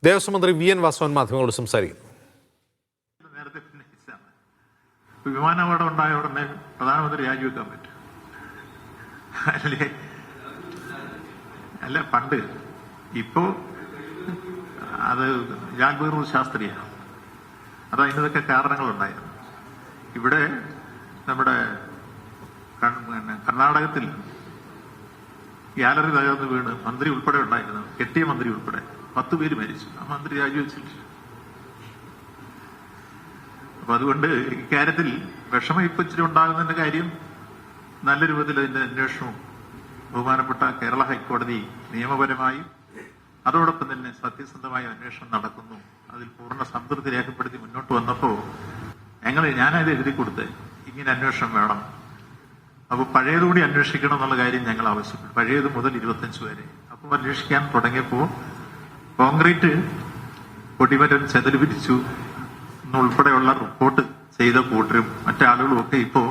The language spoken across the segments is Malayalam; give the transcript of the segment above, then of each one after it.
ദേവസ്വം മന്ത്രി വി എൻ വാസവൻ മാധ്യമങ്ങളോട് സംസാരിക്കുന്നു. നേരത്തെ വിമാനാപകടം ഉണ്ടായ ഉടനെ പ്രധാനമന്ത്രി രാജിവെക്കാൻ പറ്റും അല്ലേ? അല്ല, പണ്ട്. ഇപ്പോ അത് ലാൽ ബഹദൂർ ശാസ്ത്രിയാണ്. അത് അതിനൊക്കെ കാരണങ്ങളുണ്ടായിരുന്നു. ഇവിടെ നമ്മുടെ കർണാടകത്തിൽ ഗാലറി തകർന്ന് വീണ് മന്ത്രി ഉൾപ്പെടെ ഉണ്ടായിരുന്നു, കെട്ടിയ മന്ത്രി ഉൾപ്പെടെ 10 പേര് മരിച്ചു. ആ മന്ത്രി രാജിവെച്ചില്ല. അപ്പൊ അതുകൊണ്ട് ഇക്കാര്യത്തിൽ വിഷമം ഇപ്പൊ ഇച്ചിരി ഉണ്ടാകുന്നതിന്റെ കാര്യം നല്ല രൂപത്തിൽ അതിന്റെ അന്വേഷണവും ബഹുമാനപ്പെട്ട കേരള ഹൈക്കോടതി നിയമപരമായി അതോടൊപ്പം തന്നെ സത്യസന്ധമായ അന്വേഷണം നടക്കുന്നു. അതിൽ പൂർണ്ണ സംതൃപ്തി രേഖപ്പെടുത്തി മുന്നോട്ട് വന്നപ്പോ ഞാനത് എഴുതി കൊടുത്ത് ഇങ്ങനെ അന്വേഷണം വേണം. അപ്പൊ പഴയതുകൂടി അന്വേഷിക്കണം എന്നുള്ള കാര്യം ഞങ്ങൾ ആവശ്യപ്പെട്ടു. പഴയത് മുതൽ 25 വരെ. അപ്പോൾ അന്വേഷിക്കാൻ തുടങ്ങിയപ്പോ കോൺക്രീറ്റ് കൊടിമരം ചെതല് പിരിച്ചു എന്നുൾപ്പെടെയുള്ള റിപ്പോർട്ട് ചെയ്ത കൂട്ടരും മറ്റാളുകളും ഒക്കെ ഇപ്പോ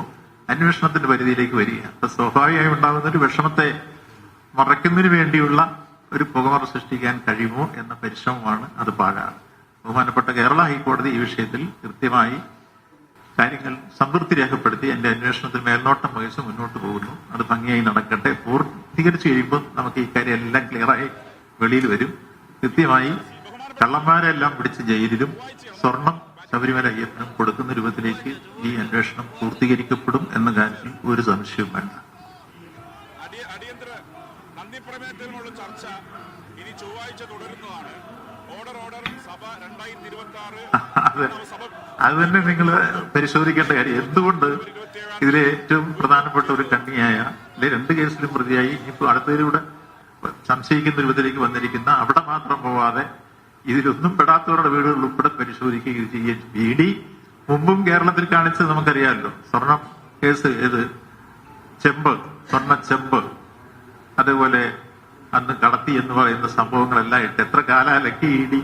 അന്വേഷണത്തിന്റെ പരിധിയിലേക്ക് വരിക. അപ്പൊ സ്വാഭാവികമായി ഉണ്ടാകുന്ന ഒരു വിഷമത്തെ മറയ്ക്കുന്നതിന് വേണ്ടിയുള്ള ഒരു പുകമറ സൃഷ്ടിക്കാൻ കഴിയുമോ എന്ന പരിശ്രമമാണ്. അത് പാഴാണ്. ബഹുമാനപ്പെട്ട കേരള ഹൈക്കോടതി ഈ വിഷയത്തിൽ കൃത്യമായി കാര്യങ്ങൾ സംതൃപ്തി രേഖപ്പെടുത്തി എന്റെ അന്വേഷണത്തിന് മേൽനോട്ടം വഹിച്ച് മുന്നോട്ട് പോകുന്നു. അത് ഭംഗിയായി നടക്കട്ടെ. പൂർത്തീകരിച്ചു കഴിയുമ്പോൾ നമുക്ക് ഈ കാര്യം എല്ലാം ക്ലിയറായി വെളിയിൽ വരും. കൃത്യമായി കള്ളന്മാരെല്ലാം പിടിച്ച് ജയിലിലും സ്വർണം ശബരിമല അയ്യപ്പനും കൊടുക്കുന്ന രൂപത്തിലേക്ക് ഈ അന്വേഷണം പൂർത്തീകരിക്കപ്പെടും എന്ന കാര്യത്തിൽ ഒരു സംശയവും വേണ്ട. ചർച്ച ഇനി ചൊവ്വാഴ്ച തുടരുന്നതാണ്. അത് തന്നെ നിങ്ങൾ പരിശോധിക്കേണ്ട കാര്യം. എന്തുകൊണ്ട് ഇതിലെ ഏറ്റവും പ്രധാനപ്പെട്ട ഒരു കണ്ണിയായ അല്ലെ 2 കേസിലും പ്രതിയായി ഇനിയിപ്പോ അടുത്തതിലൂടെ സംശയിക്കുന്ന രൂപത്തിലേക്ക് വന്നിരിക്കുന്ന അവിടെ മാത്രം പോവാതെ ഇതിലൊന്നും പെടാത്തവരുടെ വീടുകൾ ഉൾപ്പെടെ പരിശോധിക്കുകയും ചെയ്യുകയും ഇഡി മുമ്പും കേരളത്തിൽ കാണിച്ചത് നമുക്കറിയാമല്ലോ. സ്വർണം കേസ് സ്വർണ്ണ ചെമ്പ്, അതേപോലെ അന്ന് കടത്തി എന്ന് പറയുന്ന സംഭവങ്ങളെല്ലാം ഇട്ട് എത്ര കാലമൊക്കെ ഇഡി.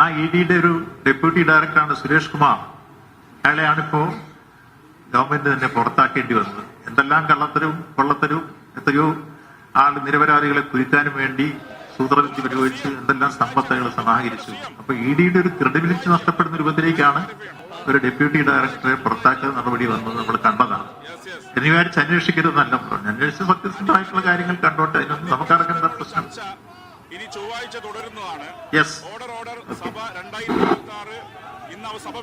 ആ ഇഡിയുടെ ഒരു ഡെപ്യൂട്ടി ഡയറക്ടറാണ് സുരേഷ് കുമാർ. അയാളെയാണിപ്പോ ഗവൺമെന്റ് തന്നെ പുറത്താക്കേണ്ടി വന്നത്. എന്തെല്ലാം കള്ളത്തരവും കൊള്ളത്തരവും എത്രയോ നിരപരാധികളെ കുരുക്കാനും വേണ്ടി സൂത്രവിദ്യ പ്രയോഗിച്ച് എന്തെല്ലാം സമ്പത്തുകൾ സമാഹരിച്ചു. അപ്പൊ ഇഡിയുടെ ഒരു ക്രെഡിബിലിറ്റി നഷ്ടപ്പെടുന്ന രൂപത്തിലേക്കാണ് ഒരു ഡെപ്യൂട്ടി ഡയറക്ടറെ പുറത്താക്കുന്ന നടപടി വന്നത് നമ്മൾ കണ്ടതാണ്. എന്ന് വിചാരിച്ച് അന്വേഷിക്കരുതെന്നല്ല പറഞ്ഞു. അന്വേഷിച്ച് സത്യസന്ധമായിട്ടുള്ള കാര്യങ്ങൾ കണ്ടോട്ടെ. അതിനൊന്നും നമുക്കടക്കേണ്ട പ്രശ്നം. ഇനി ചൊവ്വാഴ്ച തുടരുന്നതാണ്. യെസ്. ഓർഡർ സഭ 2026 ഇന്ന് സഭ